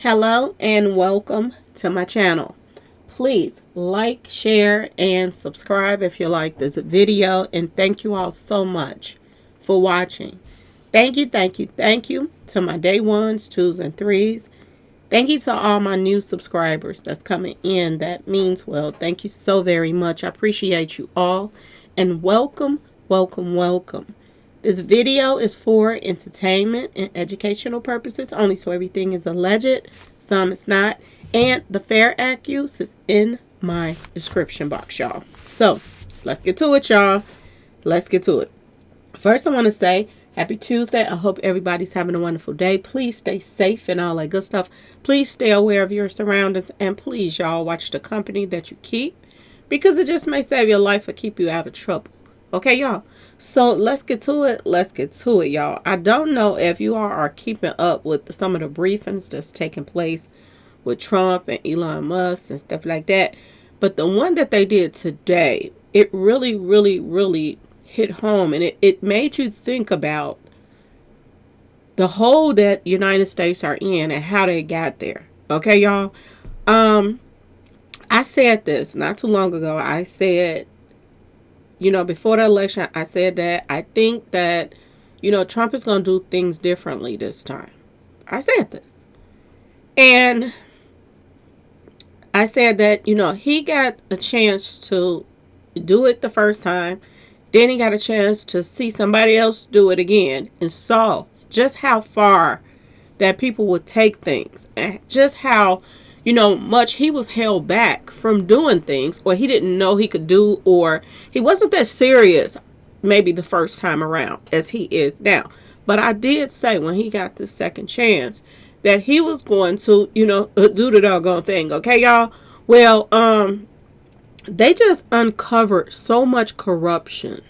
Hello and welcome to my channel. Please like, share, and subscribe if you like this video. And thank you all so much for watching. Thank you to my day ones, twos, and threes. Thank you to all my new subscribers that's coming in. That means well. Thank you so very much. I appreciate you all. And welcome. This video is for entertainment and educational purposes only, so everything is alleged, some is not, and the fair accuse is in my description box, y'all. So, let's get to it, y'all. Let's get to it. First, I want to say happy Tuesday. I hope everybody's having a wonderful day. Please stay safe and all that good stuff. Please stay aware of your surroundings, and please, y'all, watch the company that you keep, because it just may save your life or keep you out of trouble. Okay, y'all. So let's get to it. Y'all. I don't know if you all are keeping up with some of the briefings that's taking place with Trump and Elon Musk and stuff like that. But the one that they did today, it really hit home. And it made you think about the hole that United States are in and how they got there. Okay, y'all. I said this not too long ago. I said, before the election, I said that I think that, Trump is going to do things differently this time. I said this. And I said that, he got a chance to do it the first time. Then he got a chance to see somebody else do it again and saw just how far that people would take things and just how much he was held back from doing things, or he didn't know he could do, or he wasn't that serious maybe the first time around as he is now. But I did say when he got the second chance that he was going to, do the doggone thing. Okay, y'all? Well, they just uncovered so much corruption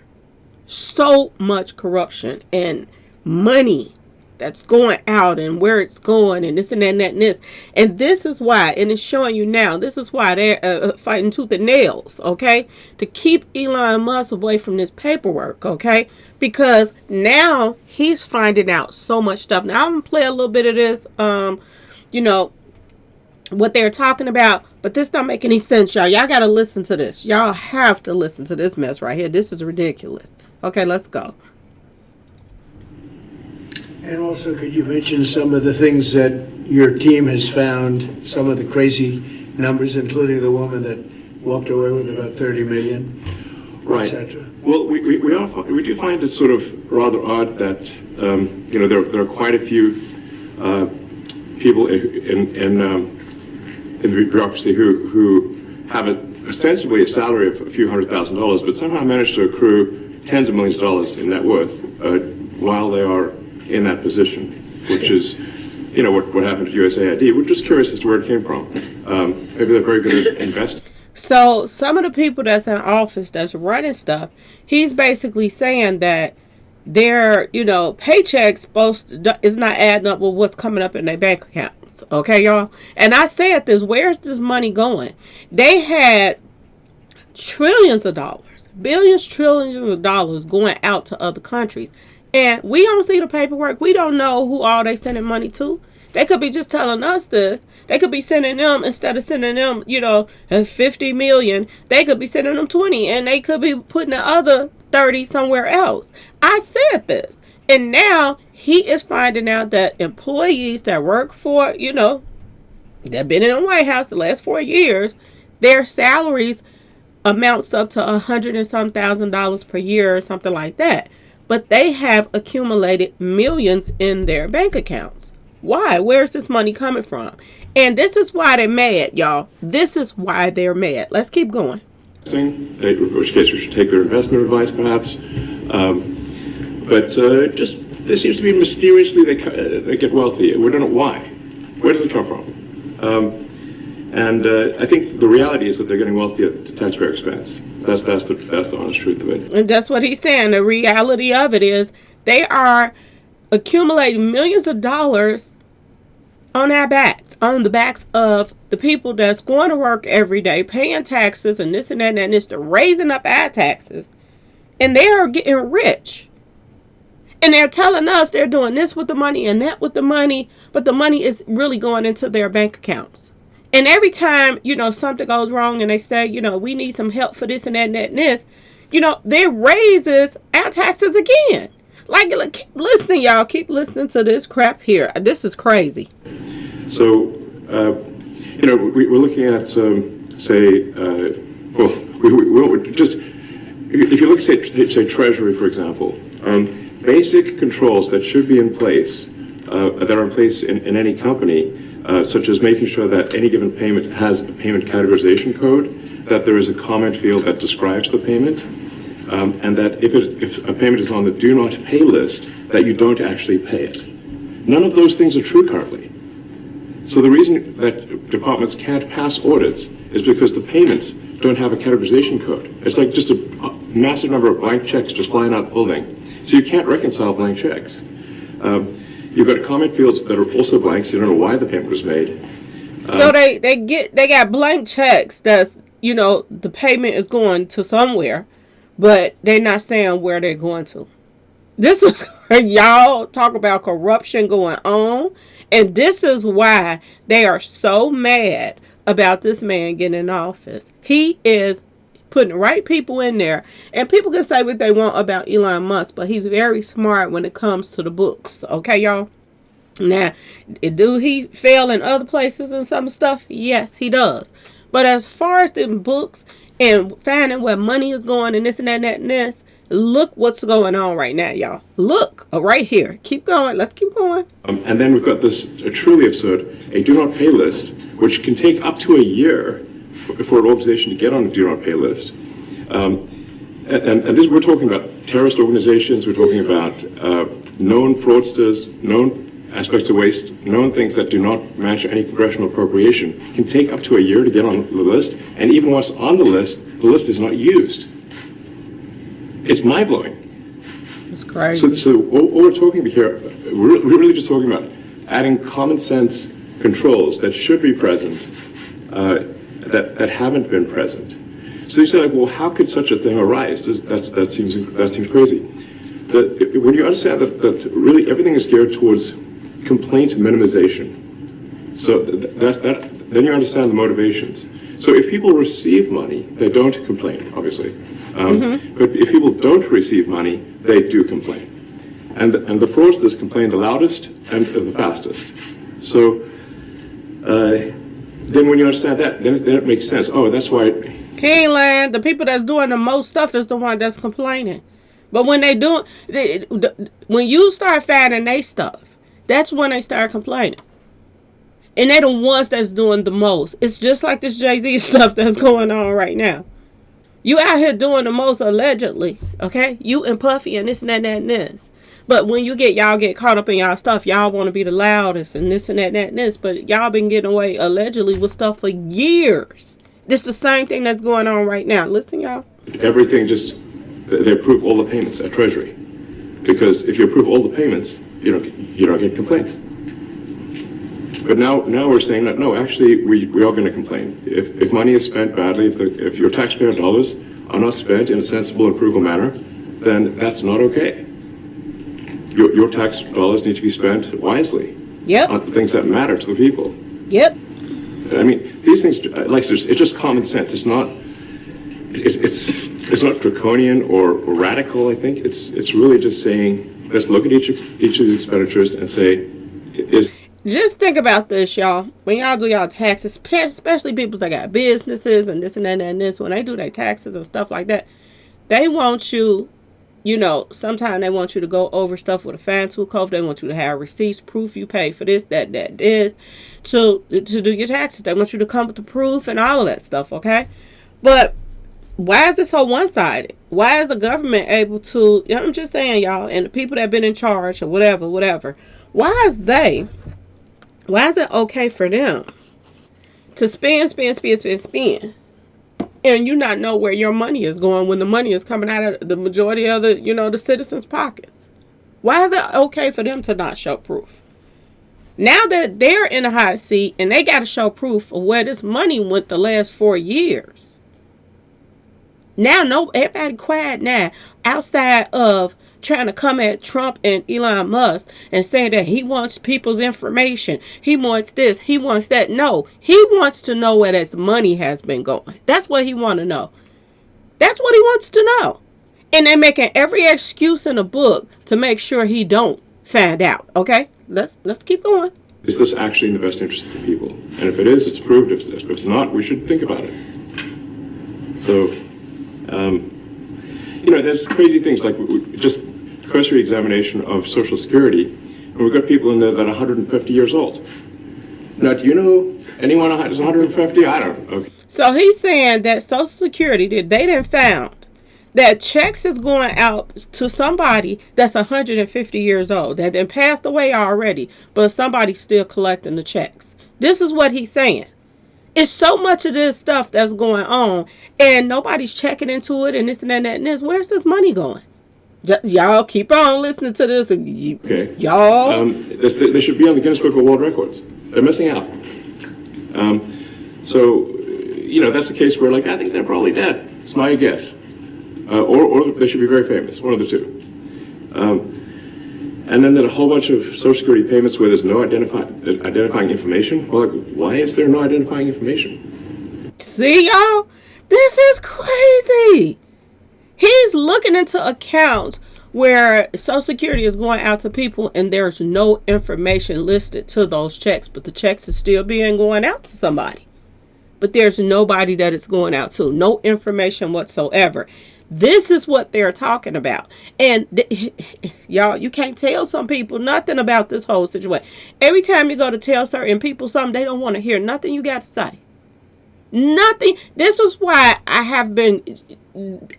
and money that's going out and where it's going and this and that and that and this. And this is why, and it's showing you now, this is why they're fighting tooth and nails, okay? To keep Elon Musk away from this paperwork, okay? Because now he's finding out so much stuff. Now I'm going to play a little bit of this, what they're talking about, but this don't make any sense, y'all. Y'all got to listen to this. Y'all have to listen to this mess right here. This is ridiculous. Okay, let's go. And also, could you mention some of the things that your team has found, some of the crazy numbers, including the woman that walked away with about 30 million, right, etc.? Well, we do find it sort of rather odd that there are quite a few people in the bureaucracy who have ostensibly a salary of a few $100,000, but somehow manage to accrue tens of millions of dollars in net worth while they are in that position, which is, what happened to USAID. We're just curious as to where it came from. Maybe they're very good at investing. So some of the people that's in office that's running stuff, he's basically saying that their, paychecks is not adding up with what's coming up in their bank accounts. Okay, y'all? And I said this, where's this money going? They had trillions of dollars, billions, trillions of dollars going out to other countries. And we don't see the paperwork. We don't know who all they sending money to. They could be just telling us this. They could be sending them, instead of sending them, 50 million, they could be sending them 20, and they could be putting the other 30 somewhere else. I said this. And now he is finding out that employees that work for, that been in the White House the last 4 years, their salaries amounts up to $100 and some thousand per year or something like that. But they have accumulated millions in their bank accounts. Why? Where's this money coming from? And this is why they're mad, y'all. This is why they're mad. Let's keep going. In which case we should take their investment advice, perhaps. But there seems to be mysteriously they get wealthy. We don't know why. Where does it come from? And I think the reality is that they're getting wealthy at the taxpayer expense. That's the honest truth of it. And that's what he's saying. The reality of it is they are accumulating millions of dollars on our backs, on the backs of the people that's going to work every day, paying taxes and this and that and this, they're raising up our taxes, and they are getting rich. And they're telling us they're doing this with the money and that with the money, but the money is really going into their bank accounts. And every time, something goes wrong and they say, we need some help for this and that and that and this, they raises our taxes again. Like, keep listening, y'all. Keep listening to this crap here. This is crazy. So, we're looking at, if you look at, say Treasury, for example, basic controls that should be in place, that are in place in any company, such as making sure that any given payment has a payment categorization code, that there is a comment field that describes the payment, and that if a payment is on the do not pay list, that you don't actually pay it. None of those things are true currently. So the reason that departments can't pass audits is because the payments don't have a categorization code. It's like just a massive number of blank checks just flying out the building. So you can't reconcile blank checks. You've got comment fields that are also blank, so you don't know why the payment was made. So they got blank checks that's, the payment is going to somewhere, but they're not saying where they're going to. This is y'all talk about corruption going on, and this is why they are so mad about this man getting in office. He is putting the right people in there, and people can say what they want about Elon Musk, but he's very smart when it comes to the books. Okay, y'all? Now, do he fail in other places and some stuff? Yes, he does. But as far as the books and finding where money is going and this and that and that and this, look what's going on right now, y'all. Look, right here. Keep going. Let's keep going. And then we've got this truly absurd, a do not pay list, which can take up to a year for an organization to get on a do not pay list. And this, we're talking about terrorist organizations, we're talking about known fraudsters, known aspects of waste, known things that do not match any congressional appropriation, can take up to a year to get on the list, and even once on the list is not used. It's mind-blowing. It's crazy. So all we're talking about here, we're really just talking about adding common sense controls that should be present, that haven't been present. So you say, like, well, how could such a thing arise? That seems crazy. When you understand that really everything is geared towards complaint minimization, so then you understand the motivations. So if people receive money, they don't complain, obviously. But if people don't receive money, they do complain. And the fraudsters complain the loudest and the fastest. So then when you understand that, then it makes sense. Oh, that's why. Keeneland, the people that's doing the most stuff is the one that's complaining. But when when you start finding they stuff, that's when they start complaining. And they're the ones that's doing the most. It's just like this Jay-Z stuff that's going on right now. You out here doing the most allegedly, okay? You and Puffy and this and that and that and this. But when y'all get caught up in y'all stuff, y'all want to be the loudest and this and that and this. But y'all been getting away allegedly with stuff for years. This is the same thing that's going on right now. Listen, y'all. Everything they approve all the payments at Treasury. Because if you approve all the payments, you don't get complaints. But now we're saying that, no, actually, we are going to complain. If money is spent badly, if your taxpayer dollars are not spent in a sensible and frugal manner, then that's not okay. Your tax dollars need to be spent wisely. Yep. On things that matter to the people. Yep. I mean, these things, it's just common sense. It's not draconian or radical, I think. It's really just saying, let's look at each of these expenditures and say, just think about this, y'all. When y'all do y'all taxes, especially people that got businesses and this and that and this, when they do their taxes and stuff like that, they want you, sometimes they want you to go over stuff with a fine tooth comb. They want you to have receipts, proof you pay for this, that, this, to do your taxes. They want you to come with the proof and all of that stuff, okay? But why is it so one-sided? Why is the government able to, I'm just saying, y'all, and the people that have been in charge or whatever, why is it okay for them to spend, and you not know where your money is going when the money is coming out of the majority of the citizens' pockets? Why is it okay for them to not show proof? Now that they're in a hot seat and they got to show proof of where this money went the last 4 years. Now, everybody quiet now outside of trying to come at Trump and Elon Musk and saying that he wants people's information. He wants this. He wants that. No, he wants to know where his money has been going. That's what he wants to know. That's what he wants to know. And they're making every excuse in the book to make sure he don't find out. Okay, let's keep going. Is this actually in the best interest of the people? And if it is, it's proved. If it's not, we should think about it. So, there's crazy things like just cursory examination of Social Security, and we've got people in there that are 150 years old. Now, do you know anyone who's 150? I don't know. Okay. So he's saying that Social Security, that they didn't found that checks is going out to somebody that's 150 years old, that then passed away already, but somebody's still collecting the checks. This is what he's saying. It's so much of this stuff that's going on, and nobody's checking into it, and this and that and this. Where's this money going? Y'all keep on listening to this. Okay. Y'all. They should be on the Guinness Book of World Records. They're missing out. That's a case where, I think they're probably dead. It's my guess. Or they should be very famous, one of the two. And then there's a whole bunch of Social Security payments where there's no identifying information. Well, why is there no identifying information? See, y'all? This is crazy. He's looking into accounts where Social Security is going out to people and there's no information listed to those checks, but the checks are still going out to somebody. But there's nobody that it's going out to. No information whatsoever. This is what they're talking about. And y'all, you can't tell some people nothing about this whole situation. Every time you go to tell certain people something, they don't want to hear nothing you got to say. Nothing. This is why I have been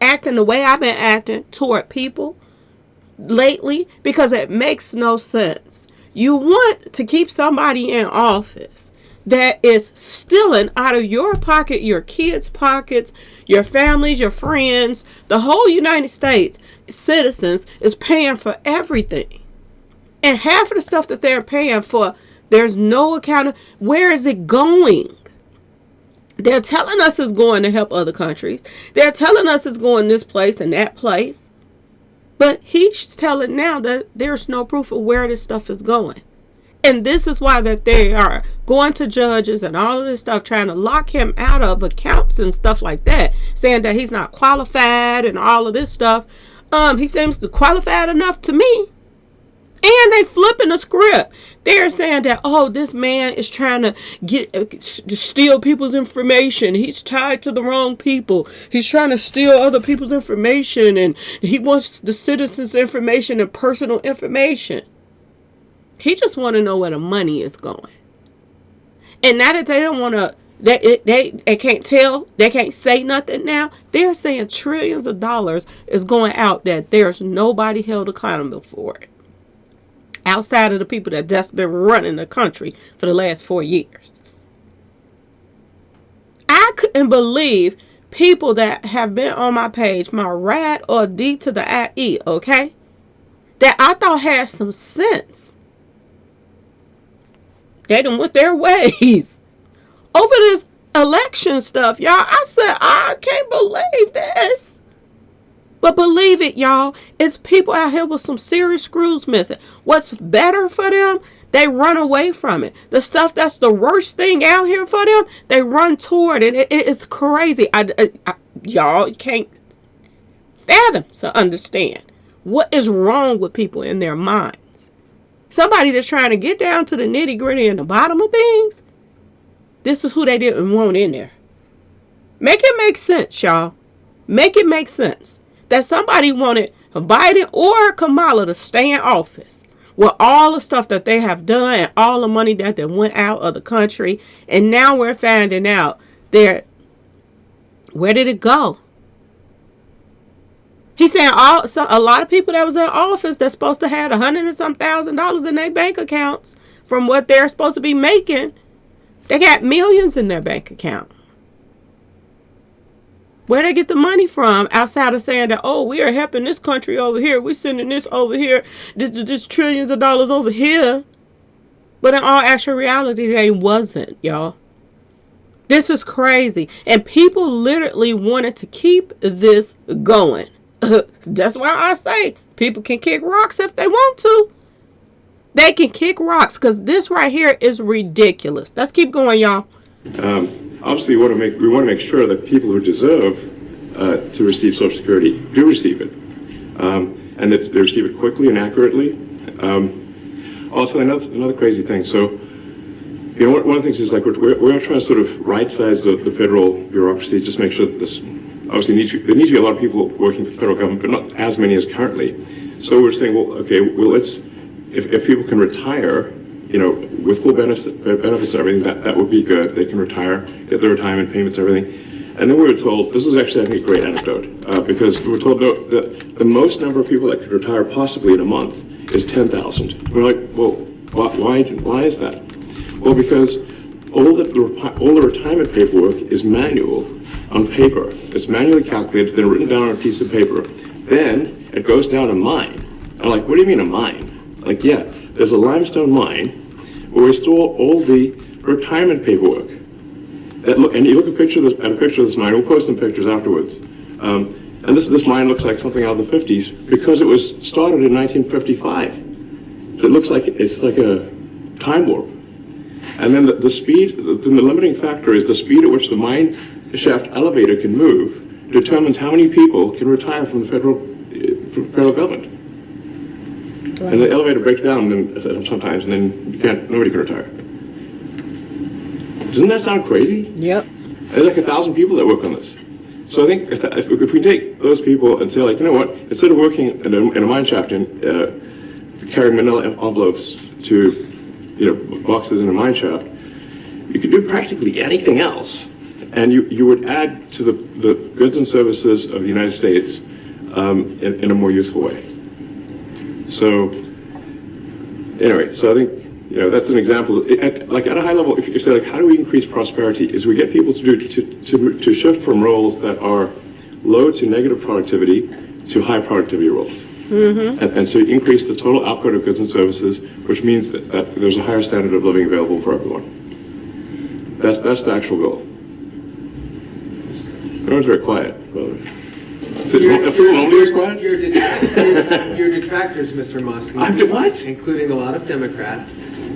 acting the way I've been acting toward people lately, because it makes no sense. You want to keep somebody in office that is stealing out of your pocket, your kids' pockets, your families, your friends, the whole United States citizens is paying for everything. And half of the stuff that they're paying for, there's no account of where is it going. They're telling us it's going to help other countries. They're telling us it's going this place and that place. But he's telling now that there's no proof of where this stuff is going. And this is why that they are going to judges and all of this stuff, trying to lock him out of accounts and stuff like that, saying that he's not qualified and all of this stuff. He seems qualified enough to me. And they flipping the script. They're saying that, this man is trying to steal people's information. He's tied to the wrong people. He's trying to steal other people's information, and he wants the citizens' information and personal information. He just want to know where the money is going. And now that they don't want to, they can't tell, they can't say nothing now. They're saying trillions of dollars is going out that there's nobody held accountable for it. Outside of the people that's been running the country for the last 4 years. I couldn't believe people that have been on my page, my RAD or D to the IE, okay? That I thought had some sense. They done with their ways over this election stuff, y'all. I said, I can't believe this. But believe it, y'all, it's people out here with some serious screws missing. What's better for them, they run away from it. The stuff that's the worst thing out here for them, they run toward it. It's crazy. Y'all, you can't fathom to understand what is wrong with people in their minds. Somebody that's trying to get down to the nitty gritty and the bottom of things, this is who they didn't want in there. Make it make sense, y'all. Make it make sense that somebody wanted Biden or Kamala to stay in office with all the stuff that they have done and all the money that they went out of the country. And now we're finding out where did it go? He's saying a lot of people that was in office that's supposed to have $100 and some $1,000 in their bank accounts from what they're supposed to be making, they got millions in their bank account. Where they get the money from outside of saying that, we are helping this country over here, we're sending this over here, this trillions of dollars over here. But in all actual reality, they wasn't, y'all. This is crazy. And people literally wanted to keep this going. That's why I say People can kick rocks if they want to. They can kick rocks because this right here is ridiculous. Let's keep going, y'all. Obviously, we want to make sure that people who deserve to receive Social Security do receive it, and that they receive it quickly and accurately. Also, another crazy thing. So, you know, one of the things is like we're trying to sort of right-size the federal bureaucracy, just make sure that this obviously there need to be a lot of people working for the federal government, but not as many as currently. So we're saying, well, okay, well, let's if people can retire, you know, with full benefits and everything, that would be good. They can retire, get their retirement payments, everything. And then we were told, this is actually, I think, a great anecdote, because we were told that the most number of people that could retire possibly in a month is 10,000. We're like, well, why is that? Well, because all the retirement paperwork is manual on paper. It's manually calculated, then written down on a piece of paper. Then it goes down a mine. I'm like, what do you mean a mine? Like, yeah, there's a limestone mine where we store all the retirement paperwork. And you look at a picture of this mine. We'll post some pictures afterwards. And this mine looks like something out of the 50s because it was started in 1955. So it looks like it's like a time warp. And then the speed, the limiting factor is the speed at which the mine shaft elevator can move determines how many people can retire from the federal government. Right. And the elevator breaks down sometimes, and then nobody can retire. Doesn't that sound crazy? Yep. There's like 1,000 people that work on this. So I think if we take those people and say, like, you know what, instead of working in a mine shaft and carrying manila envelopes to, you know, boxes in a mine shaft, you could do practically anything else, and you would add to the goods and services of the United States in a more useful way. So anyway, so I think, you know, that's an example. Like at a high level, if you say, like, how do we increase prosperity? Is we get people to shift from roles that are low to negative productivity to high productivity roles. Mm-hmm. And so you increase the total output of goods and services, which means that there's a higher standard of living available for everyone. That's the actual goal. Everyone's very quiet, brother. Your detractors, Mr. Musk. I have to what? Including a lot of Democrats.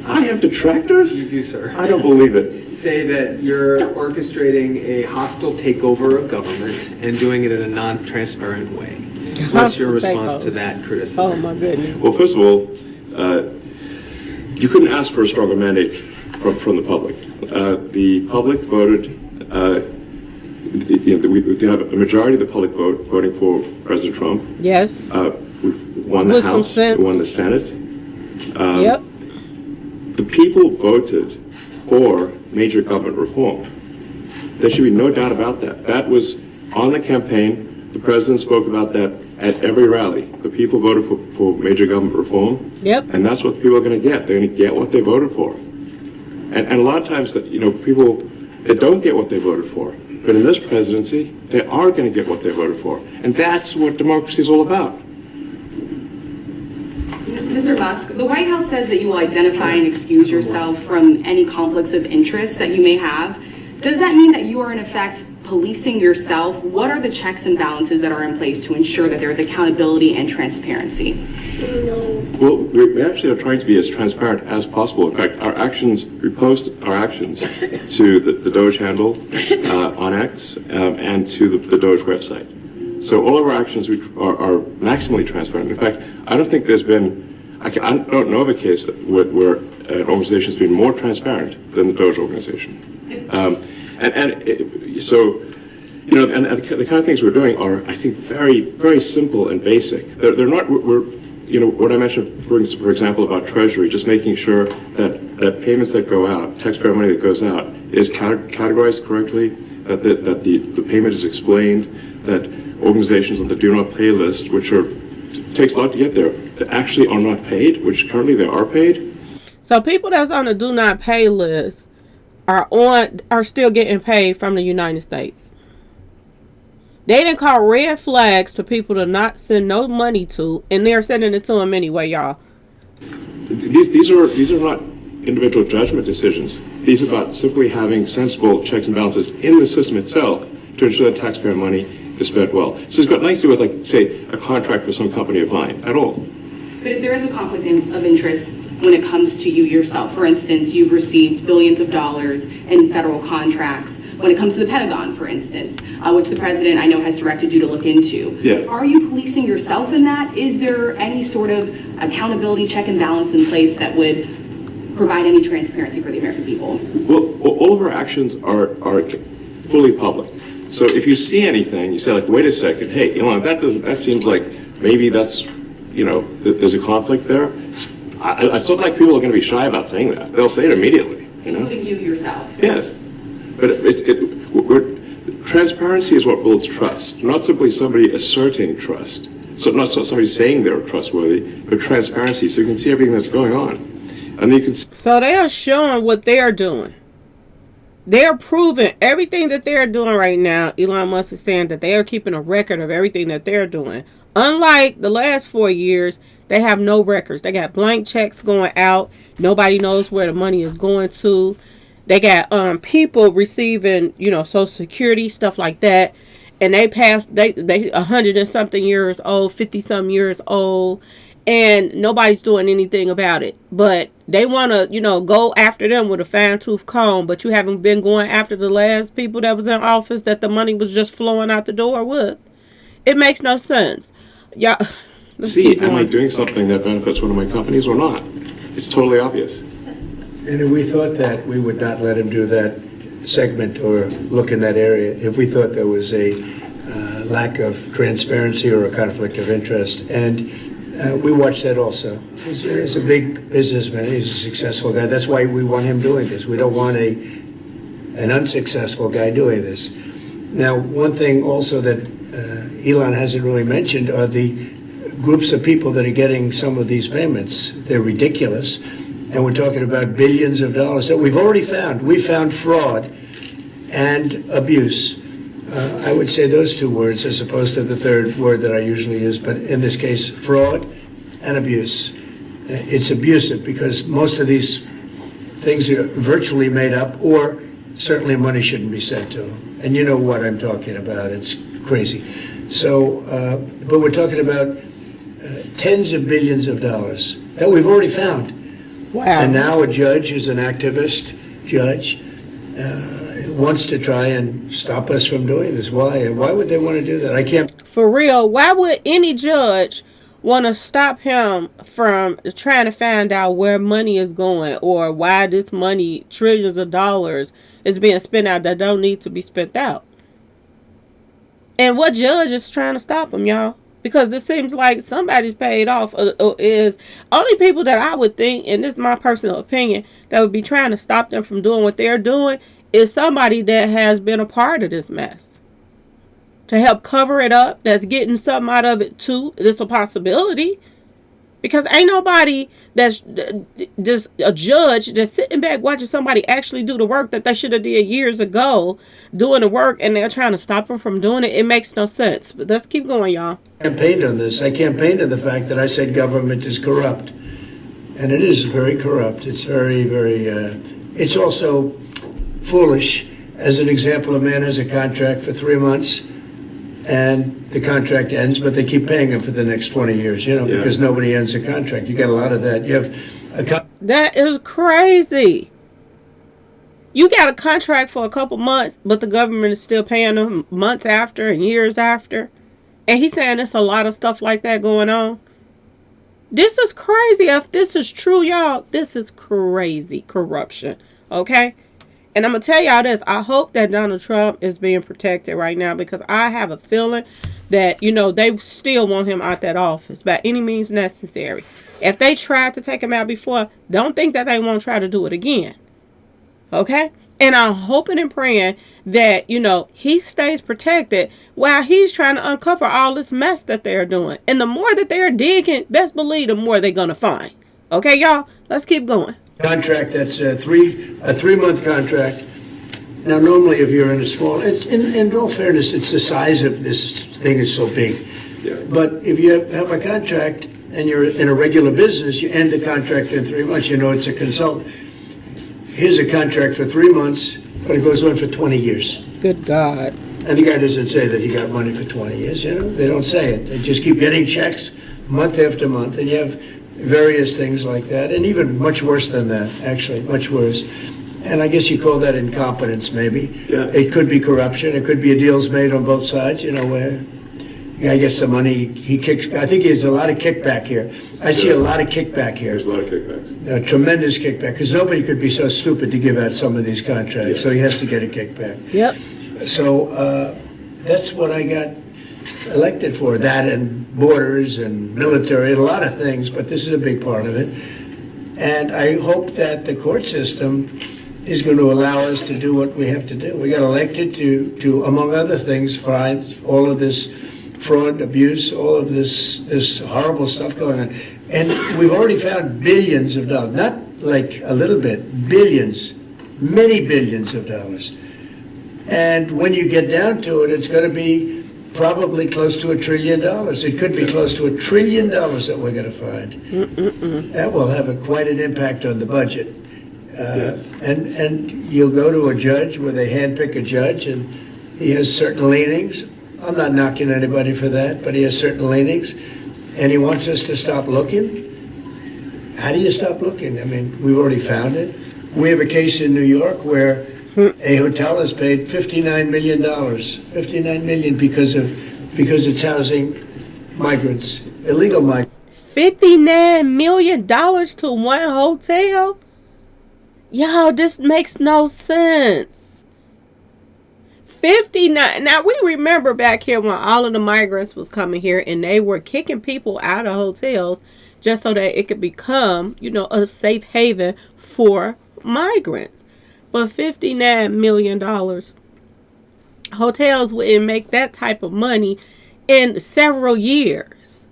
I have detractors? You do, sir. I don't believe it. Say that you're orchestrating a hostile takeover of government and doing it in a non-transparent way. What's your response to that criticism? Oh, my goodness. Well, first of all, you couldn't ask for a stronger mandate from the public. The public voted. We have a majority of the public voting for President Trump. Yes. We won the House. We won the Senate. Yep. The people voted for major government reform. There should be no doubt about that. That was on the campaign. The president spoke about that at every rally. The people voted for major government reform. Yep. And that's what people are going to get. They're going to get what they voted for. And a lot of times, that, you know, people that don't get what they voted for. But in this presidency, they are going to get what they voted for. And that's what democracy is all about. Mr. Musk, the White House says that you will identify and excuse yourself from any conflicts of interest that you may have. Does that mean that you are in effect policing yourself? What are the checks and balances that are in place to ensure that there is accountability and transparency? Well, we actually are trying to be as transparent as possible. In fact, we post our actions to the Doge handle on X and to the Doge website. So all of our actions are maximally transparent. In fact, I don't think there's been, I don't know of a case where an organization has been more transparent than the Doge organization. So, you know, and the kind of things we're doing are, I think, very, very simple and basic. They're not, you know, what I mentioned, for example, about Treasury, just making sure that payments that go out, taxpayer money that goes out, is categorized correctly, that the payment is explained, that organizations on the do not pay list, which takes a lot to get there, that actually are not paid, which currently they are paid. So people that's on the do not pay list are still getting paid from the United States. They didn't call red flags to people to not send no money to, and they're sending it to them anyway, y'all. These are not individual judgment decisions. These are about simply having sensible checks and balances in the system itself to ensure that taxpayer money is spent well. So it's got nothing to do with, like, say, a contract for some company of mine at all. But if there is a conflict of interest when it comes to you yourself, for instance, you've received billions of dollars in federal contracts when it comes to the Pentagon, for instance, which the president I know has directed you to look into. Yeah. Are you policing yourself in that? Is there any sort of accountability check and balance in place that would provide any transparency for the American people? Well, all of our actions are fully public. So if you see anything, you say, like, wait a second, hey, Elon, that seems like maybe that's, there's a conflict there. It's not like people are going to be shy about saying that. They'll say it immediately, Including you yourself. Yes. But transparency is what builds trust, not simply somebody asserting trust. So not somebody saying they're trustworthy, but transparency, so you can see everything that's going on. And you can. So they are showing what they are doing. They are proving everything that they're doing right now. Elon Musk is saying that they are keeping a record of everything that they're doing. Unlike the last 4 years, they have no records. They got blank checks going out. Nobody knows where the money is going to. They got people receiving, Social Security, stuff like that. And they 100 and something years old, 50 some years old. And nobody's doing anything about it. But they want to, go after them with a fine-tooth comb. But you haven't been going after the last people that was in office that the money was just flowing out the door with. It makes no sense. Yeah. See, am I doing something that benefits one of my companies or not? It's totally obvious. And if we thought that, we would not let him do that segment or look in that area. If we thought there was a lack of transparency or a conflict of interest. And we watch that also. He's a big businessman. He's a successful guy. That's why we want him doing this. We don't want an unsuccessful guy doing this. Now, one thing also that Elon hasn't really mentioned are the groups of people that are getting some of these payments. They're ridiculous. And we're talking about billions of dollars that we've already found. We found fraud and abuse. I would say those two words as opposed to the third word that I usually use, but in this case, fraud and abuse. It's abusive because most of these things are virtually made up, or certainly money shouldn't be sent to them. And you know what I'm talking about. It's crazy. So, but we're talking about tens of billions of dollars that we've already found. Wow. And now a judge who's an activist judge wants to try and stop us from doing this. Why? Why would they want to do that? I can't. For real, why would any judge want to stop him from trying to find out where money is going, or why this money, trillions of dollars, is being spent out that don't need to be spent out? And what judge is trying to stop him, y'all? Because this seems like somebody's paid off. Is only people that I would think, and this is my personal opinion, that would be trying to stop them from doing what they're doing is somebody that has been a part of this mess. To help cover it up, that's getting something out of it too. It's a possibility. Because ain't nobody that's just a judge that's sitting back watching somebody actually do the work that they should have did years ago, doing the work, and they're trying to stop them from doing it. It makes no sense. But let's keep going, y'all. I campaigned on this. I campaigned on the fact that I said government is corrupt. And it is very corrupt. It's very, very, it's also foolish. As an example, a man has a contract for 3 months and the contract ends, but they keep paying him for the next 20 years, because nobody ends a contract. You got a lot of that. You have that is crazy. You got a contract for a couple months, but the government is still paying them months after and years after. And he's saying there's a lot of stuff like that going on. This is crazy. If this is true, y'all, this is crazy corruption. Okay? And I'm going to tell y'all this. I hope that Donald Trump is being protected right now, because I have a feeling that, they still want him out that office by any means necessary. If they tried to take him out before, don't think that they won't try to do it again. Okay? And I'm hoping and praying that, he stays protected while he's trying to uncover all this mess that they're doing. And the more that they're digging, best believe the more they're going to find. Okay, y'all? Let's keep going. Contract that's a 3-month contract. Now, normally, if you're in a small, in all fairness, it's the size of this thing is so big. Yeah. But if you have a contract and you're in a regular business, you end the contract in 3 months. It's a consultant. Here's a contract for 3 months, but it goes on for 20 years. Good God. And the guy doesn't say that he got money for 20 years, you know? They don't say it. They just keep getting checks month after month, and you have various things like that, and even much worse than that, actually, much worse. And I guess you call that incompetence, maybe. Yeah. It could be corruption. It could be a deals made on both sides, you know, where the guy gets the money, he kicks. I think there's a lot of kickback here. I see a lot of kickback here. There's a lot of kickbacks. A tremendous kickback, because nobody could be so stupid to give out some of these contracts, so he has to get a kickback. Yep. So that's what I got elected for, that and borders and military and a lot of things, but this is a big part of it. And I hope that the court system is going to allow us to do what we have to do. We got elected to among other things, find all of this fraud, abuse, all of this horrible stuff going on. And we've already found billions of dollars, not like a little bit, billions, many billions of dollars. And when you get down to it, it's going to be probably close to $1 trillion. It could be close to $1 trillion that we're going to find. That will have quite an impact on the budget. And you'll go to a judge where they handpick a judge, and he has certain leanings. I'm not knocking anybody for that, but he has certain leanings, and he wants us to stop looking. How do you stop looking? I mean, we've already found it. We have a case in New York where a hotel has paid $59 million, $59 million because it's housing migrants, illegal migrants. $59 million to one hotel? Yo, this makes no sense. 59. Now, we remember back here when all of the migrants was coming here and they were kicking people out of hotels just so that it could become, you know, a safe haven for migrants. But $59 million, hotels wouldn't make that type of money in several years.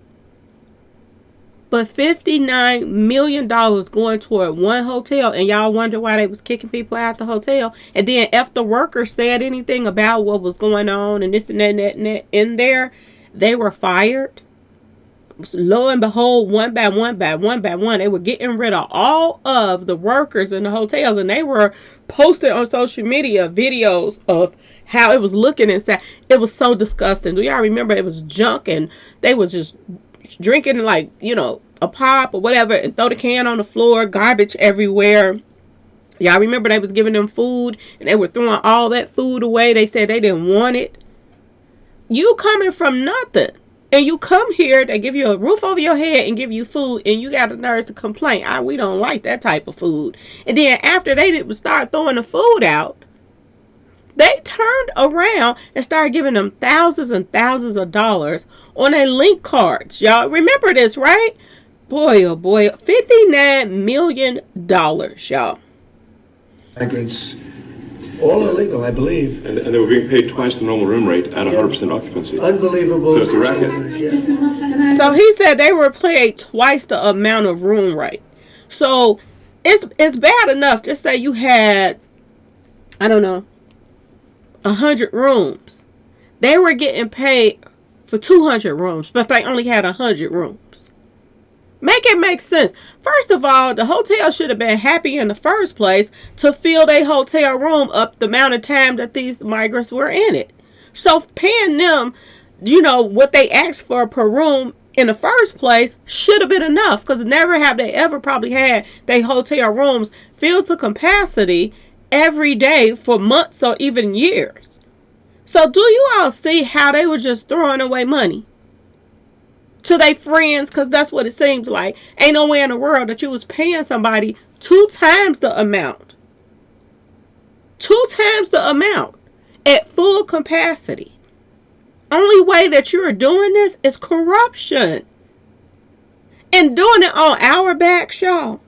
But $59 million going toward one hotel, and y'all wonder why they was kicking people out the hotel. And then if the workers said anything about what was going on and this and that and that, and that in there, they were fired. Lo and behold, one by one, they were getting rid of all of the workers in the hotels, and they were posting on social media videos of how it was looking inside. It was so disgusting. Do y'all remember? It was junk, and they was just drinking like, you know, a pop or whatever, and throw the can on the floor, garbage everywhere. Y'all remember they was giving them food, and they were throwing all that food away. They said they didn't want it. You coming from nothing. And you come here, they give you a roof over your head and give you food, and you got the nerves to complain. We don't like that type of food. And then after they would start throwing the food out, they turned around and started giving them thousands and thousands of dollars on their link cards. Y'all remember this, right? Boy, oh boy, $59 million, y'all. Migrants, all illegal, I believe. And they were being paid twice the normal room rate at 100% occupancy. Unbelievable. So it's a racket. Yeah. So he said they were paid twice the amount of room rate. So it's bad enough. Just say you had, I don't know, 100 rooms. They were getting paid for 200 rooms, but they only had 100 rooms. Make it make sense. First of all, the hotel should have been happy in the first place to fill their hotel room up the amount of time that these migrants were in it. So paying them, you know, what they asked for per room in the first place should have been enough, because never have they ever probably had their hotel rooms filled to capacity every day for months or even years. So do you all see how they were just throwing away money to their friends? Because that's what it seems like. Ain't no way in the world that you was paying somebody 2 times the amount. 2 times the amount at full capacity. Only way that you're doing this is corruption. And doing it on our backs, y'all.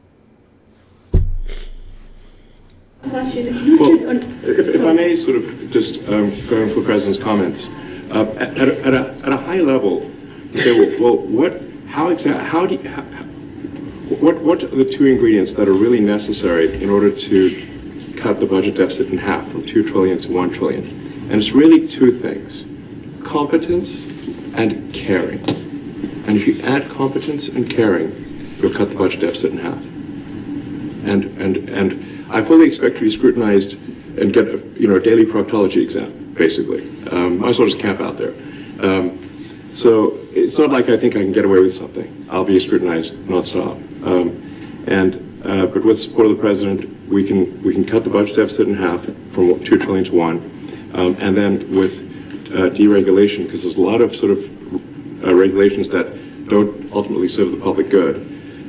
Well, if I may sort of just going for the President's comments, at a high level, say, well, what are the 2 ingredients that are really necessary in order to cut the budget deficit in half from 2 trillion to 1 trillion? And it's really 2 things: competence and caring. And if you add competence and caring, you'll cut the budget deficit in half. and I fully expect to be scrutinized and get a daily proctology exam, basically. Might as well just camp out there. So it's not like I think I can get away with something. I'll be scrutinized nonstop. But with support of the president, we can cut the budget deficit in half from 2 trillion to 1, and then with deregulation, because there's a lot of sort of regulations that don't ultimately serve the public good.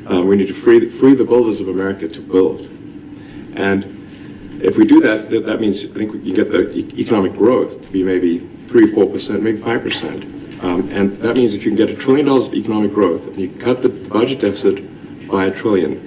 We need to free the builders of America to build, and if we do that, that means I think we can get the economic growth to be maybe 3-4%, maybe 5%, and that means if you can get $1 trillion of economic growth and you cut the budget deficit by $1 trillion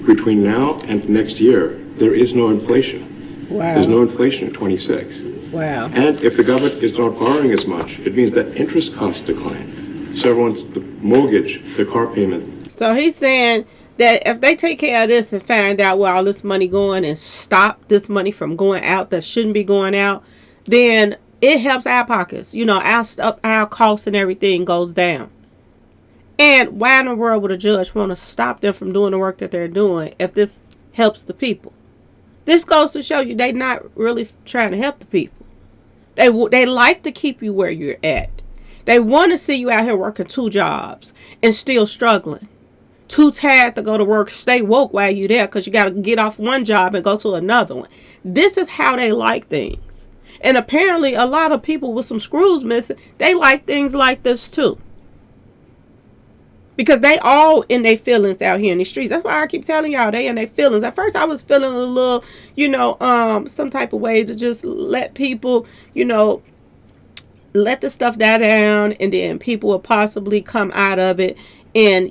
between now and next year, there is no inflation. Wow. There's no inflation in 26. Wow. And if the government is not borrowing as much, it means that interest costs decline. So everyone's the mortgage, the car payment. So he's saying that if they take care of this and find out where all this money going and stop this money from going out that shouldn't be going out, then it helps our pockets. Our stuff, our costs and everything goes down. And why in the world would a judge want to stop them from doing the work that they're doing if this helps the people? This goes to show you they're not really trying to help the people. They like to keep you where you're at. They want to see you out here working 2 jobs and still struggling. Too tired to go to work, stay woke while you're there because you got to get off one job and go to another one. This is how they like things. And apparently a lot of people with some screws missing, they like things like this too. Because they all in their feelings out here in the streets. That's why I keep telling y'all they in their feelings. At first I was feeling a little, some type of way to just let people, let the stuff die down, and then people will possibly come out of it and,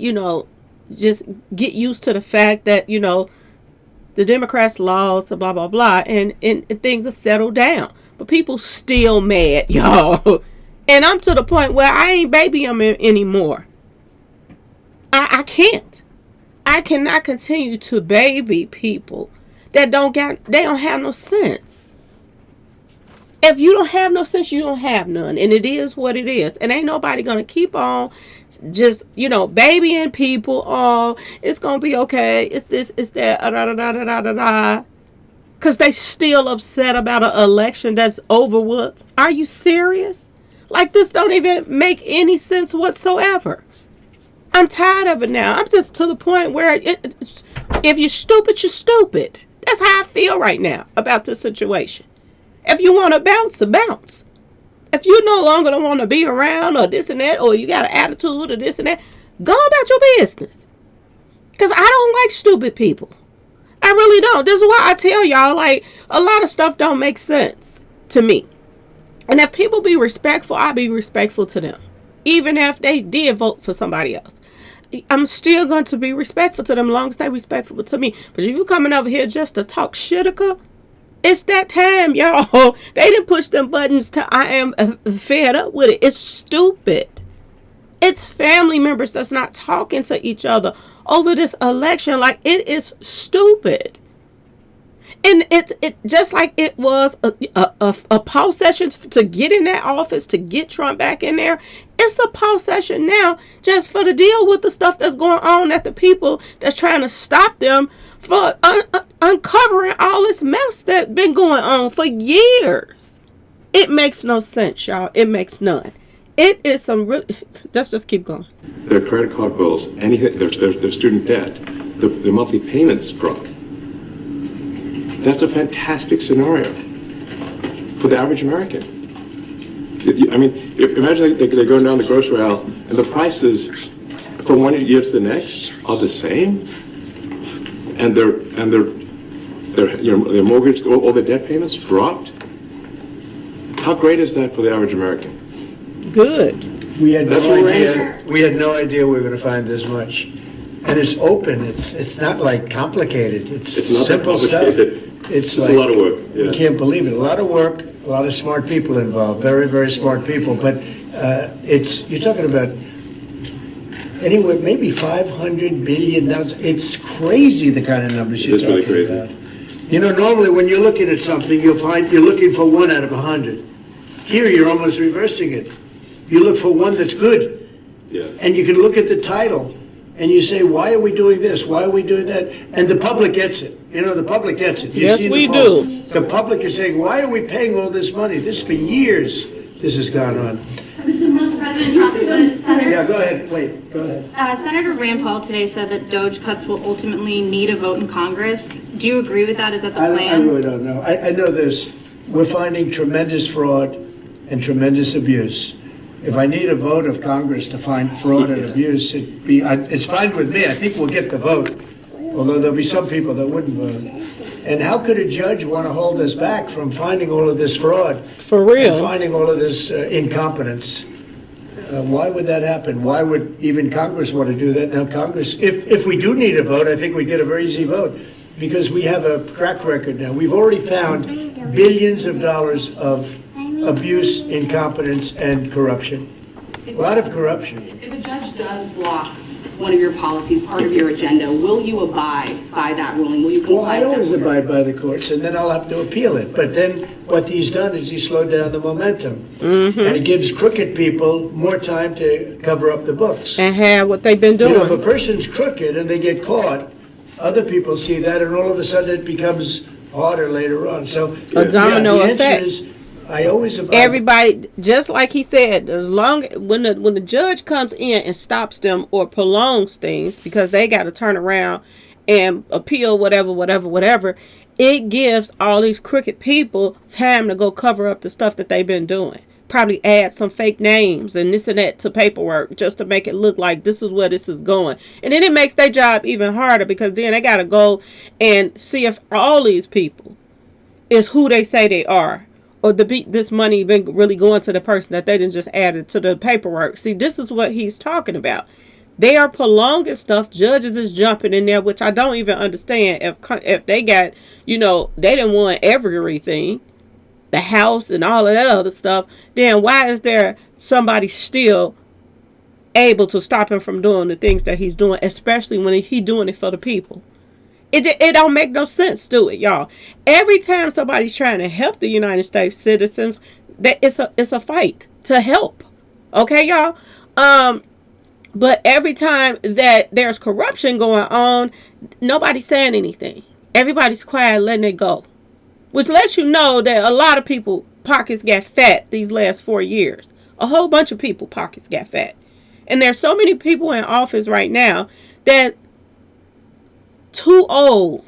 just get used to the fact that, the Democrats lost, blah, blah, blah, and things are settled down. But people still mad, y'all. And I'm to the point where I ain't baby them anymore. I can't. I cannot continue to baby people that don't have no sense. If you don't have no sense, you don't have none. And it is what it is. And ain't nobody going to keep on just, babying people. Oh, it's going to be okay. It's this, it's that, because they still upset about an election that's over with. Are you serious? Like, this don't even make any sense whatsoever. I'm tired of it now. I'm just to the point where if you're stupid, you're stupid. That's how I feel right now about this situation. If you want to bounce. If you no longer don't want to be around or this and that, or you got an attitude or this and that, go about your business. Because I don't like stupid people. I really don't. This is why I tell y'all, like, a lot of stuff don't make sense to me. And if people be respectful, I'll be respectful to them. Even if they did vote for somebody else. I'm still going to be respectful to them as long as they're respectful to me. But if you coming over here just to talk shitica, it's that time, y'all. They didn't push them buttons till I am fed up with it. It's stupid. It's family members that's not talking to each other over this election. Like, it is stupid. And it just like it was a pause session to get in that office, to get Trump back in there. It's a pause session now just for to deal with the stuff that's going on at the people that's trying to stop them for uncovering all this mess that's been going on for years. It makes no sense, y'all. It makes none. It is some really... Let's just keep going. Their credit card bills, anything, their student debt, the monthly payments drop. That's a fantastic scenario for the average American. I mean, imagine they're going down the grocery aisle and the prices from one year to the next are the same, and their mortgage, all their debt payments dropped. How great is that for the average American? Good. We had That's no what idea. We had no idea we were going to find this much, and it's open. It's not like complicated. It's not simple stuff. complicated. It's a like, lot of work. Yeah. You can't believe it. A lot of work. A lot of smart people involved. Very, very smart people. But you're talking about anywhere maybe $500 billion. It's crazy the kind of numbers you're talking really crazy. about. Normally when you're looking at something, you'll find you're looking for 1 out of 100. Here you're almost reversing it. You look for one that's good. Yeah. And you can look at the title And you say, why are we doing this? Why are we doing that? And the public gets it. You know, the public gets it. Yes, we do. The public is saying, why are we paying all this money? This for years, this has gone on. Mr. President Trump, Senator, Yeah, go ahead. Wait, go ahead. Senator Rand Paul today said that Doge cuts will ultimately need a vote in Congress. Do you agree with that? Is that the I plan? really don't know. I know this. We're finding tremendous fraud and tremendous abuse. If I need a vote of Congress to find fraud and abuse, it's fine with me. I think we'll get the vote, although there'll be some people that wouldn't vote. And how could a judge want to hold us back from finding all of this fraud? For real. And finding all of this incompetence? Why would that happen? Why would even Congress want to do that? Now, Congress, if we do need a vote, I think we'd get a very easy vote because we have a track record now. We've already found billions of dollars of abuse, incompetence, and corruption. A lot of corruption. If a judge does block one of your policies, part of your agenda, will you abide by that ruling? Will you Well, comply I with always that? abide by the courts, and then I'll have to appeal it. But then what he's done is he slowed down the momentum. And it gives crooked people more time to cover up the books. And have what they've been You know, if a doing. person's crooked and they get caught, other people see that, and all of a sudden it becomes harder later on. So A domino the effect. answer is, I always abide. Everybody, just like he said, as long when the judge comes in and stops them or prolongs things because they got to turn around and appeal whatever, it gives all these crooked people time to go cover up the stuff that they've been doing. Probably add some fake names and this and that to paperwork just to make it look like this is where this is going. And then it makes their job even harder because then they got to go and see if all these people is who they say they are. Or this money been really going to the person that they didn't just add it to the paperwork. See, this is what he's talking about. They are prolonging stuff. Judges is jumping in there, which I don't even understand. If they got, they didn't want everything, the house and all of that other stuff, then why is there somebody still able to stop him from doing the things that he's doing, especially when he's doing it for the people? It don't make no sense, do it, y'all. Every time somebody's trying to help the United States citizens, that it's a fight to help. Okay, y'all? But every time that there's corruption going on, nobody's saying anything. Everybody's quiet, letting it go. Which lets you know that a lot of people pockets got fat these last 4 years. A whole bunch of people pockets got fat. And there's so many people in office right now that too old,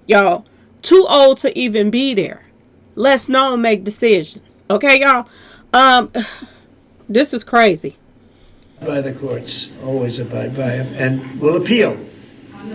y'all, too old to even be there. Let's know and make decisions. Okay, y'all? This is crazy. By the courts, always abide by them, and will appeal.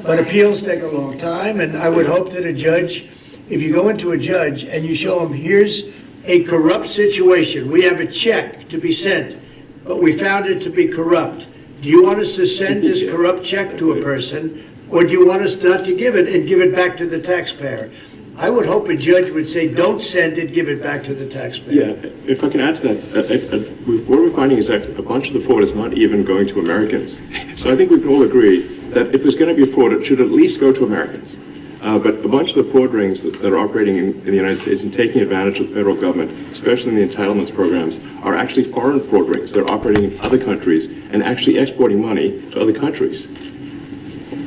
But appeals take a long time, and I would hope that a judge, if you go into a judge and you show him, here's a corrupt situation, we have a check to be sent, but we found it to be corrupt. Do you want us to send this corrupt check to a person, or do you want us not to give it and give it back to the taxpayer? I would hope a judge would say, don't send it, give it back to the taxpayer. Yeah, if I can add to that, what we're finding is that a bunch of the fraud is not even going to Americans. So I think we can all agree that if there's going to be fraud, it should at least go to Americans. But a bunch of the fraud rings that are operating in the United States and taking advantage of the federal government, especially in the entitlements programs, are actually foreign fraud rings. They're operating in other countries and actually exporting money to other countries.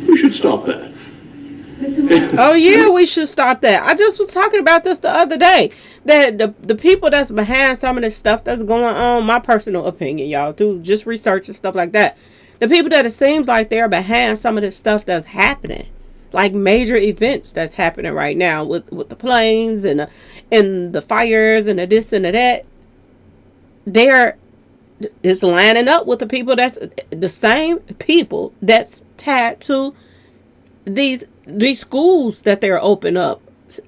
We should stop that. Oh yeah, we should stop that. I just was talking about this the other day. That the people that's behind some of this stuff that's going on, my personal opinion, y'all, through just research and stuff like that. The people that it seems like they're behind some of this stuff that's happening, like major events that's happening right now with the planes and the fires and the this and the that. It's lining up with the people that's the same people that's tied to these schools that they're open up,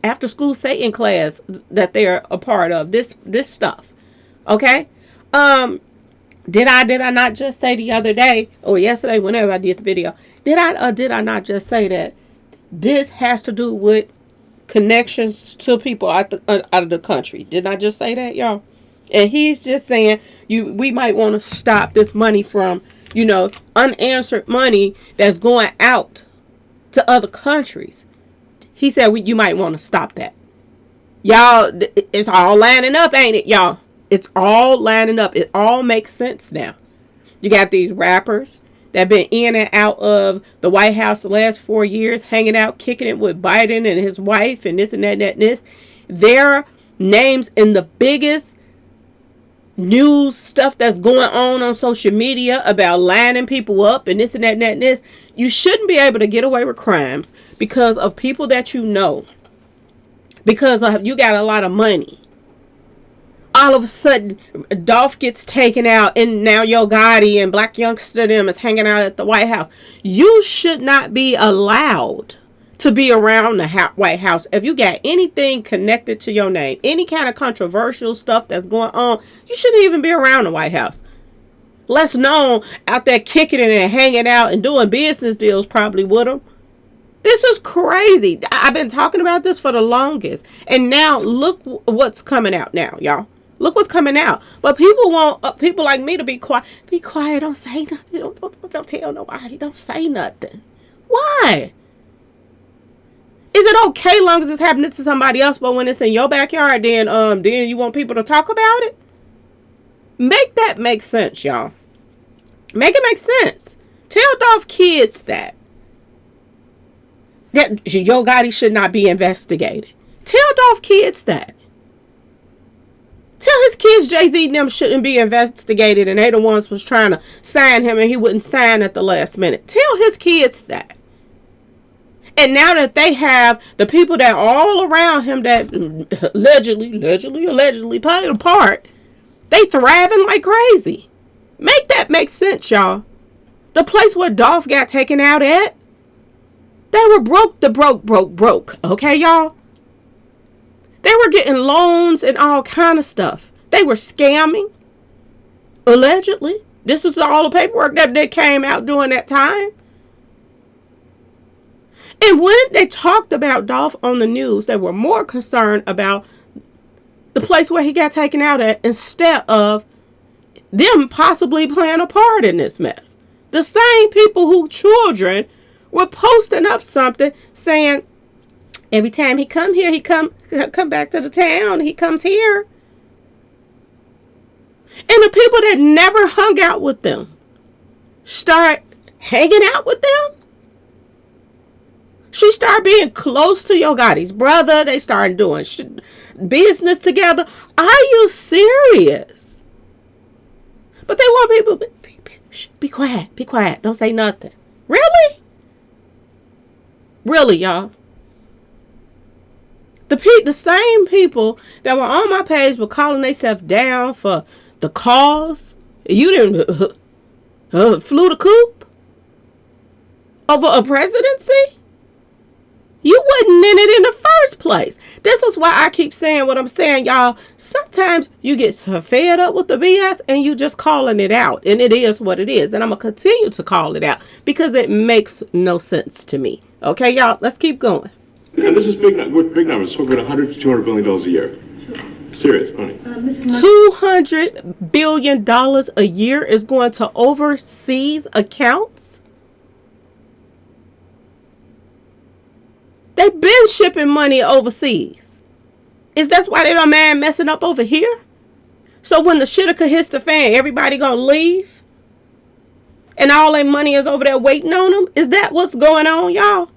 after school Satan class that they're a part of, this stuff. Okay? Did I not just say the other day or yesterday, whenever I did the video, did I not just say that this has to do with connections to people out of the country? Didn't I just say that, y'all? And he's just saying we might want to stop this money from, unanswered money that's going out to other countries. He said you might want to stop that. Y'all, it's all lining up, ain't it, y'all? It's all lining up. It all makes sense now. You got these rappers that been in and out of the White House the last 4 years, hanging out, kicking it with Biden and his wife and this and that and that and this. Their names in the biggest news stuff that's going on social media about lining people up and this and that and that and this. You shouldn't be able to get away with crimes because of people that you know. Because you got a lot of money. All of a sudden, Dolph gets taken out, and now Yo Gotti and Black Youngster them is hanging out at the White House. You should not be allowed to be around the White House. If you got anything connected to your name, any kind of controversial stuff that's going on, you shouldn't even be around the White House. Less known out there kicking it and hanging out and doing business deals probably with them. This is crazy. I've been talking about this for the longest. And now look what's coming out now, y'all. Look what's coming out. But people want people like me to be quiet. Be quiet. Don't say nothing. Don't tell nobody. Don't say nothing. Why? Is it okay long as it's happening to somebody else, but when it's in your backyard, then you want people to talk about it? Make that make sense, y'all. Make it make sense. Tell Dolph kids that Yo Gotti should not be investigated. Tell Dolph kids that. Tell his kids Jay-Z and them shouldn't be investigated and they the ones was trying to sign him and he wouldn't sign at the last minute. Tell his kids that. And now that they have the people that are all around him that allegedly played a part, they thriving like crazy. Make that make sense, y'all. The place where Dolph got taken out at, they were broke. Okay, y'all? They were getting loans and all kind of stuff. They were scamming. Allegedly. This is all the paperwork that came out during that time. And when they talked about Dolph on the news, they were more concerned about the place where he got taken out at instead of them possibly playing a part in this mess. The same people who children were posting up something saying, every time he come here, he come back to the town. He comes here. And the people that never hung out with them start hanging out with them. She started being close to Yo Gotti's brother. They started doing business together. Are you serious? But they want people be quiet. Be quiet. Don't say nothing. Really? Really, y'all? The same people that were on my page were calling themselves down for the cause. You didn't flew the coop over a presidency. You wasn't in it in the first place. This is why I keep saying what I'm saying, y'all. Sometimes you get fed up with the BS and you just calling it out. And it is what it is. And I'm going to continue to call it out because it makes no sense to me. Okay, y'all, let's keep going. And this is big numbers. We're talking about $100 to $200 billion a year. Serious money. $200 billion a year is going to overseas accounts? They've been shipping money overseas. Is that why they don't mind messing up over here? So when the shitter hits the fan, everybody gonna leave? And all their money is over there waiting on them? Is that what's going on, y'all?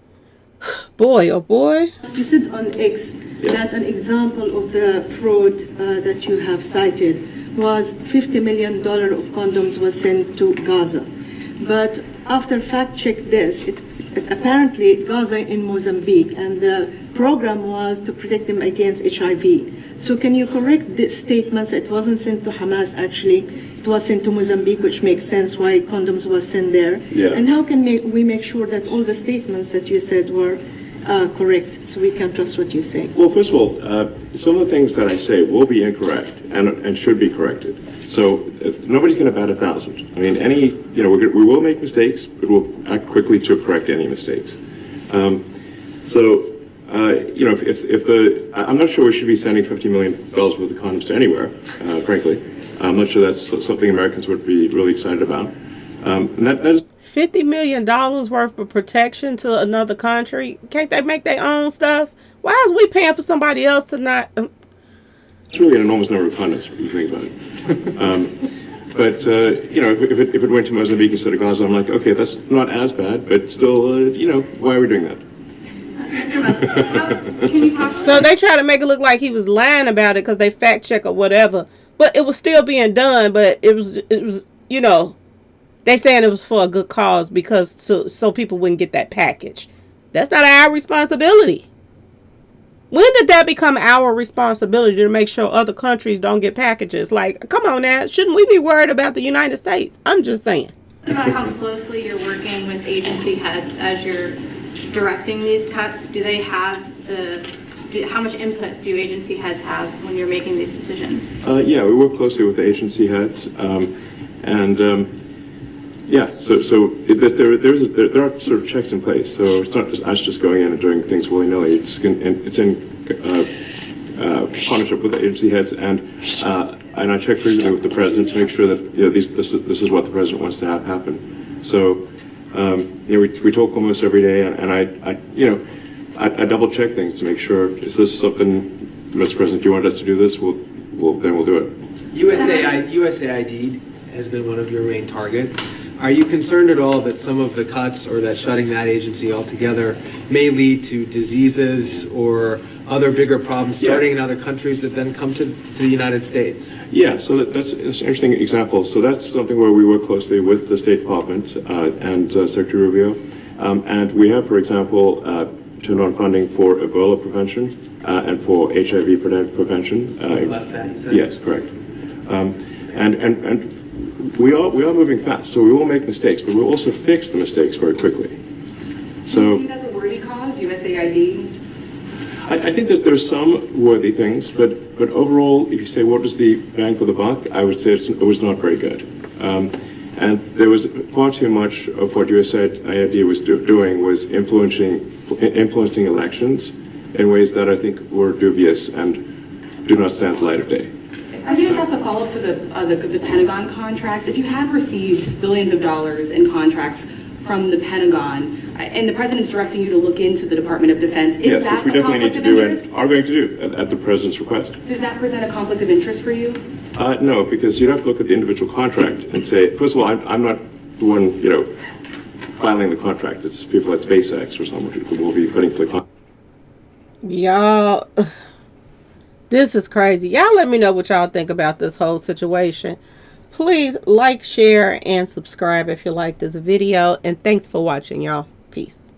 Boy, oh boy. You said on X that an example of the fraud that you have cited was $50 million of condoms was sent to Gaza. But after fact check this, it apparently Gaza in Mozambique, and the program was to protect them against HIV. So can you correct the statements? It wasn't sent to Hamas actually. It was sent to Mozambique, which makes sense why condoms was sent there. Yeah. And how can we make sure that all the statements that you said were correct, so we can trust what you say? Well, first of all, some of the things that I say will be incorrect and should be corrected. So nobody's going to bat 1,000. I mean, we will make mistakes, but we'll act quickly to correct any mistakes. I'm not sure we should be sending $50 million worth of condoms to anywhere, frankly. I'm not sure that's something Americans would be really excited about. And that is $50 million worth of protection to another country. Can't they make their own stuff? Why is we paying for somebody else to not? It's really an enormous number of condoms, if you think about it. But if it went to Mozambique instead of Gaza, I'm like, okay, that's not as bad, but still, why are we doing that? Can you talk? So they try to make it look like he was lying about it because they fact check or whatever, but it was still being done. But it was they saying it was for a good cause because so people wouldn't get that package. That's not our responsibility. When did that become our responsibility to make sure other countries don't get packages? Like, come on now, shouldn't we be worried about the United States? I'm just saying. About how closely you're working with agency heads as you're directing these cuts. Do they have how much input do agency heads have when you're making these decisions? Yeah, we work closely with the agency heads, there are sort of checks in place. So it's not just us just going in and doing things willy-nilly. It's in partnership with the agency heads, and I check frequently with the president to make sure that this is what the president wants to have happen. So we talk almost every day, and I double check things to make sure, is this something, Mr. President, do you want us to do this? Then we'll do it. USAID has been one of your main targets. Are you concerned at all that some of the cuts or that shutting that agency altogether may lead to diseases or other bigger problems starting in other countries that then come to the United States? Yeah, so that's an interesting example. So that's something where we work closely with the State Department and Secretary Rubio. And we have, for example, turned on funding for Ebola prevention and for HIV prevention. Yes, correct. And we are moving fast, so we will make mistakes, but we'll also fix the mistakes very quickly. So, do you see it as a worthy cause, USAID? I think that there's some worthy things, but overall, if you say what was the bang for the buck, I would say it was not very good. And there was far too much of what USAID was doing was influencing elections in ways that I think were dubious and do not stand the light of day. I can just ask a follow-up to the Pentagon contracts. If you have received billions of dollars in contracts from the Pentagon, and the president's directing you to look into the Department of Defense, is that which we a definitely need conflict to of do interest? and are going to do at the president's request. Does that present a conflict of interest for you? No, because you'd have to look at the individual contract and say, first of all, I'm not the one, filing the contract. It's people at SpaceX or someone who will be putting for the contract. Y'all, this is crazy. Y'all let me know what y'all think about this whole situation. Please like, share, and subscribe if you like this video. And thanks for watching, y'all. Peace.